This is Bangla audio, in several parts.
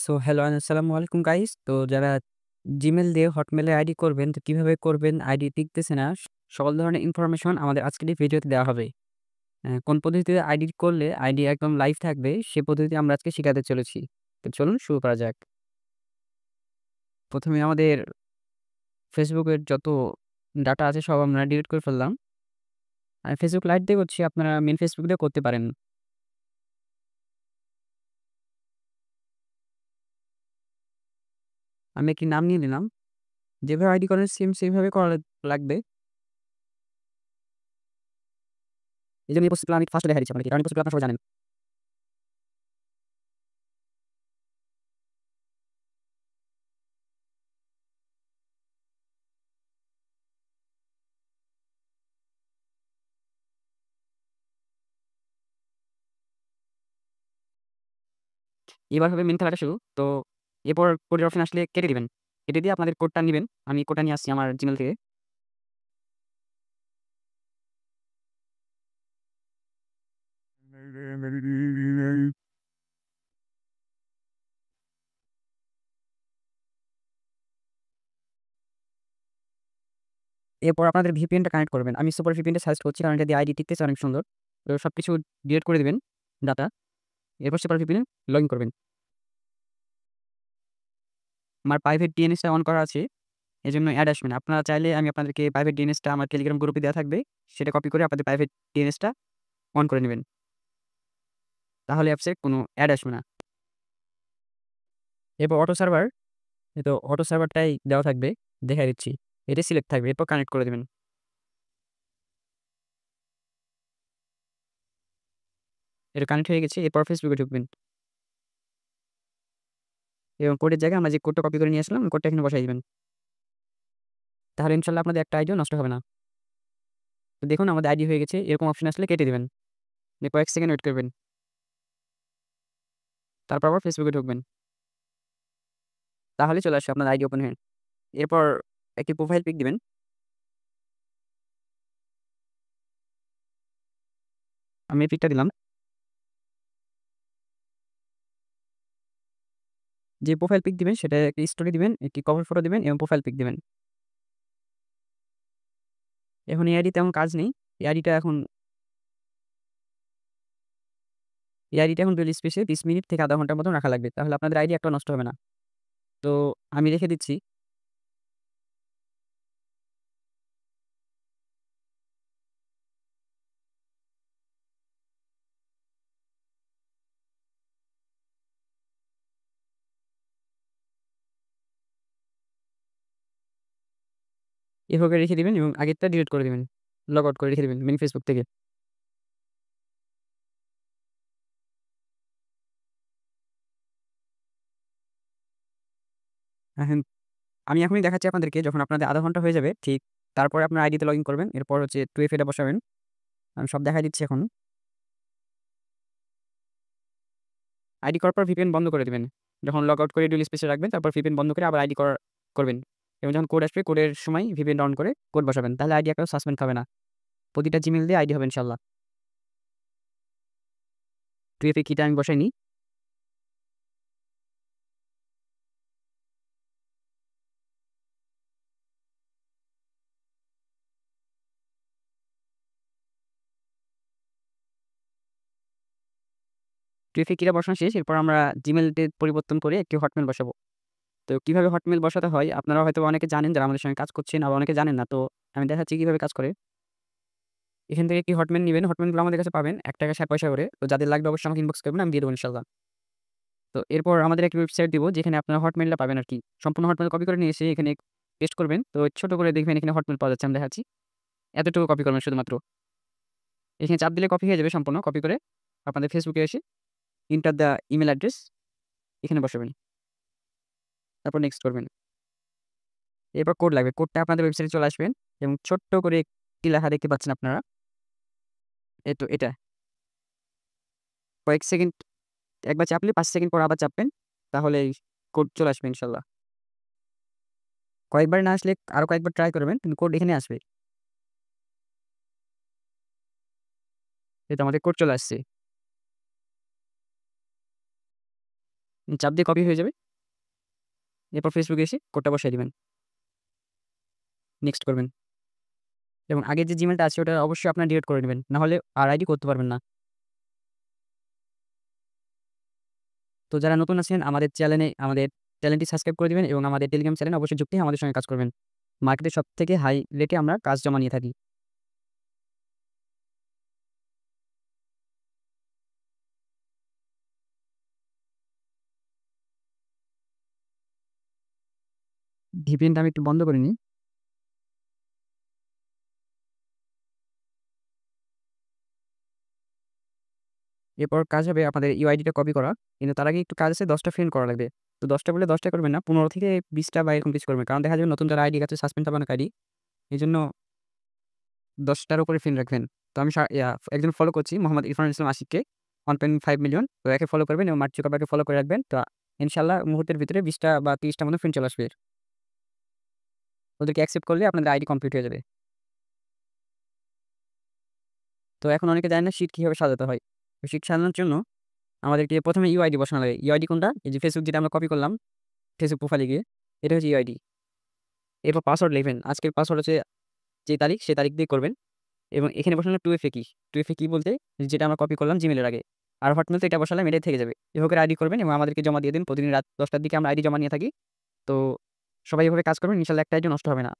সো হ্যালো আসসালামু আলাইকুম গাইস। তো যারা Gmail দিয়ে Hotmail এ আইডি করবেন, তো কিভাবে করবেন, আইডি টিকতেছে না, সকল ধরনের ইনফরমেশন আমাদের আজকের এই ভিডিওতে দেওয়া হবে। কোন পদ্ধতিতে আইডি করলে আইডি একদম লাইভ থাকবে, সে পদ্ধতি আমরা আজকে শিখাতে চলেছি। তো চলুন শুরু করা যাক। প্রথমে আমাদের Facebook এর যত ডাটা আছে সব আমরা ডিলিট করে ফেললাম। আমি Facebook লাইট দিয়ে করছি, আপনারা মেইন Facebook দিয়ে করতে পারেন। আমি একটি নাম নিয়ে নিলাম। যেভাবে আইডি করেন সেম সেইভাবে করা লাগবে। এইজন্য এই প্রসেসগুলো আমি ফার্স্টে দেখাই দিচ্ছি আপনাকে। কারণ এই প্রসেসগুলো আপনারা সবাই জানেন। এবার হবে মেইন খেলাটা শুরু। তো এরপর কোডের অপশন আসলে কেটে দিবেন। কেটে দিয়ে আপনাদের কোডটা নিবেন। আমি কোডটা নিয়ে আসছি আমার Gmail থেকে। এরপর আপনাদের VPN-টা কানেক্ট করবেন। আমি সুপার VPN-টা সাজেস্ট করছি কারণ এটা দিয়ে আইডি টিকতেছে অনেক সুন্দর। তো সবকিছু ডিলিট করে দিবেন ডাটা। এরপর সুপার VPN-এ লগইন করবেন। আমার প্রাইভেট DNS-টা অন করা আছে। এজন্য এড আসবে না। আপনারা চাইলে আমি আপনাদেরকে প্রাইভেট DNS-টা আমার টেলিগ্রাম গ্রুপে দেওয়া থাকবে। সেটা কপি করে আপনাদের প্রাইভেট DNS-টা অন করে নিবেন। তাহলে অ্যাপসে কোনো এড আসবে না। এরপর অটো সার্ভার, এই তো অটো সার্ভারটাই দেওয়া থাকবে। দেখাই দিচ্ছি। এটাই সিলেক্ট থাকবে। এরপর কানেক্ট করে দিবেন। এটা কানেক্ট হয়ে গেছে। এরপর Facebook-এ ঢুকবেন। এবং কোডের জায়গায় আমরা যে কোডটা কপি করে নিয়ে আসলাম, ওই কোডটা এখানে বসায় দিবেন। তাহলে ইনশাআল্লাহ আপনাদের একটা আইডিও নষ্ট হবে না। তো দেখুন আমাদের আইডি হয়ে গেছে। এরকম অপশন আসলে কেটে দিবেন। দিয়ে কয়েক সেকেন্ড ওয়েট করবেন। তারপর আবার Facebook-এ ঢুকবেন। তাহলে চলে আসবে আপনার আইডি ওপেন হয়ে। এরপর একটি প্রোফাইল পিক দিবেন। আমি এই পিকটা দিলাম। যে প্রোফাইল পিক দিবেন সেটা একটি স্টোরি দিবেন, একটি কভার ফটো দিবেন এবং প্রোফাইল পিক দিবেন। এখন এই আইডি তেমন কাজ নেই। এই আইডিটা এখন এই আইডিটা এখন ডুয়াল স্পেসে ২০ মিনিট থেকে আধা ঘন্টার মতন রাখা লাগবে। তাহলে আপনাদের আইডি একটাও নষ্ট হবে না। তো আমি রেখে দিচ্ছি। এভাবে রেখে দিবেন এবং আগেরটা ডিলিট করে দিবেন। লগ আউট করে রেখে দিবেন মেইন Facebook থেকে। এখন আমি এখনই দেখাচ্ছি আপনাদেরকে যখন আপনাদের আধা ঘন্টা হয়ে যাবে ঠিক তারপরে আপনার আইডিতে লগইন করবেন। এরপর হচ্ছে 2FA টা বসাবেন। আমি সব দেখাই দিচ্ছি এখন। আইডি করার পর VPN বন্ধ করে দিবেন। যখন লগ আউট করে ডুয়াল স্পেসে রাখবেন তারপর VPN বন্ধ করে আবার আইডি করবেন। এবং যখন কোড আসবে কোডের সময় VPN অন করে কোড বসাবেন। তাহলে আইডি একটাও সাসপেন্ড খাবে না। প্রতিটা Gmail দিয়ে আইডি হবে ইনশাআল্লাহ। 2FA কিটা আমি বসাই নিই। 2FA কিটা বসানো শেষ। এরপর আমরা Gmail তে পরিবর্তন করে একটি Hotmail বসাবো। তো কিভাবে Hotmail বসাতে হয় আপনারা হয়তোবা অনেকে জানেন যারা আমাদের সঙ্গে কাজ করছেন, আবার অনেকে জানেন না। তো আমি দেখাচ্ছি কিভাবে কাজ করে। এখান থেকে একটি Hotmail নিবেন। Hotmail গুলো আমাদের কাছে পাবেন ৳১ ৳৬ করে। তো যাদের লাগবে অবশ্যই আমাকে ইনবক্স করবেন। আমি দিয়ে দেব ইনশাআল্লাহ। তো এরপর আমাদের একটি ওয়েবসাইট দিব যেখানে আপনারা Hotmail টা পাবেন আরকি। সম্পূর্ণ Hotmail কপি করে নিয়ে এসে এখানে পেস্ট করবেন। তো ছোট করে দেখবেন এখানে Hotmail পাওয়া যাচ্ছে আমি দেখাচ্ছি। এতটুকু কপি করবেন শুধুমাত্র। এখানে চাপ দিলে কপি হয়ে যাবে সম্পূর্ণ। কপি করে আপনাদের Facebook-এ এসে এন্টার দ্যা ইমেইল অ্যাড্রেস এখানে বসাবেন। তারপর নেক্সট করবেন। এরপর কোড লাগবে। কোডটা আপনাদের ওয়েবসাইটে চলে আসবেন এবং ছোট্ট করে একটি লেখা দেখতে পাচ্ছেন আপনারা। এই তো এটা। কয়েক সেকেন্ড একবার চাপলে ৫ সেকেন্ড পর আবার চাপবেন। তাহলেই কোড চলে আসবে ইনশাআল্লাহ। কয়েকবার না আসলে আরো কয়েকবার ট্রাই করবেন। কিন্তু কোড এখানে আসবে। এই তো আমাদের কোড চলে আসছে। চাপ দিয়ে কপি হয়ে যাবে। এরপর ফেসবুকে এসে কোডটা বসায় দিবেন। নেক্সট করবেন এবং আগের যে জিমেইলটা আছে ওটা অবশ্যই আপনার ডিলিট করে নিবেন। না হলে আর আইডি করতে পারবেন না। তো যারা নতুন আছেন আমাদের চ্যানেলটি সাবস্ক্রাইব করে দিবেন এবং আমাদের টেলিগ্রাম চ্যানেলে অবশ্যই যুক্ত হয়ে আমাদের সঙ্গে কাজ করবেন। মার্কেটে সবথেকে হাই রেটে আমরা কাজ জমা নিয়ে থাকি। VPN-টা আমি একটু বন্ধ করে নিই। এরপর কাজ হবে আপনাদের ইউআইডিটা কপি করা। কিন্তু তার আগে একটু কাজ আছে ১০ টা ফ্রেন্ড করা লাগবে। তো ১০ টা বললে ১০ টা করবেন না, ১৫ থেকে ২০ টা বা এরকম কিছু করবেন। কারণ দেখা যাবে নতুন যারা আইডি আছে সাসপেন্ড হবে অনেক আইডি। এজন্য ১০ টার উপরে ফ্রেন্ড রাখবেন। তো আমি একজন ফলো করছি মোহাম্মদ ইরফানুল ইসলাম আশিককে 1.5 মিলিয়ন। তো একে ফলো করবেন এবং মার্ক জুকারবার্গকে ফলো করে রাখবেন। তো ইনশাআল্লাহ মুহূর্তের ভিতরে ২০ টা বা ৩০ টার মতো ফ্রেন্ড চলে আসবে। ওদেরকে অ্যাকসেপ্ট করলে আপনাদের আইডি কমপ্লিট হয়ে যাবে। তো এখন অনেকে জানে না শিট কিভাবে সাজাতে হয়। তো শিট সাজানোর জন্য আমাদেরকে ১ম এ ইউআইডি বসানো লাগে। ইউআইডি কোনটা? এই যে ফেসবুক যেটা আমরা কপি করলাম, ফেসবুক প্রোফাইলে গিয়ে, এটা হচ্ছে ইউআইডি। এরপর পাসওয়ার্ড লিখবেন। আজকের পাসওয়ার্ড হচ্ছে যে তারিখ, সে তারিখ দিয়ে করবেন এবং এখানে বসানো 2FA কি? 2FA কি বলতে যেটা আমরা কপি করলাম জিমেইলের আগে। আর হটমেইল তো এটা বসালাম এটাই থেকে যাবে। এভাবে করে আইডি করবেন এবং আমাদেরকে জমা দিয়ে দিন। প্রতিদিন রাত ১০ টার দিকে আমরা আইডি জমা নিয়ে থাকি। তো সবাই এভাবে কাজ করবেন। ইনশাআল্লাহ একটা আইডিও নষ্ট হবে না।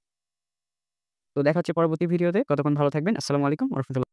তো দেখা হচ্ছে পরবর্তী ভিডিওতে। ততক্ষণ ভালো থাকবেন। আসসালামু আলাইকুম ওয়া রাহমাতুল্লাহ।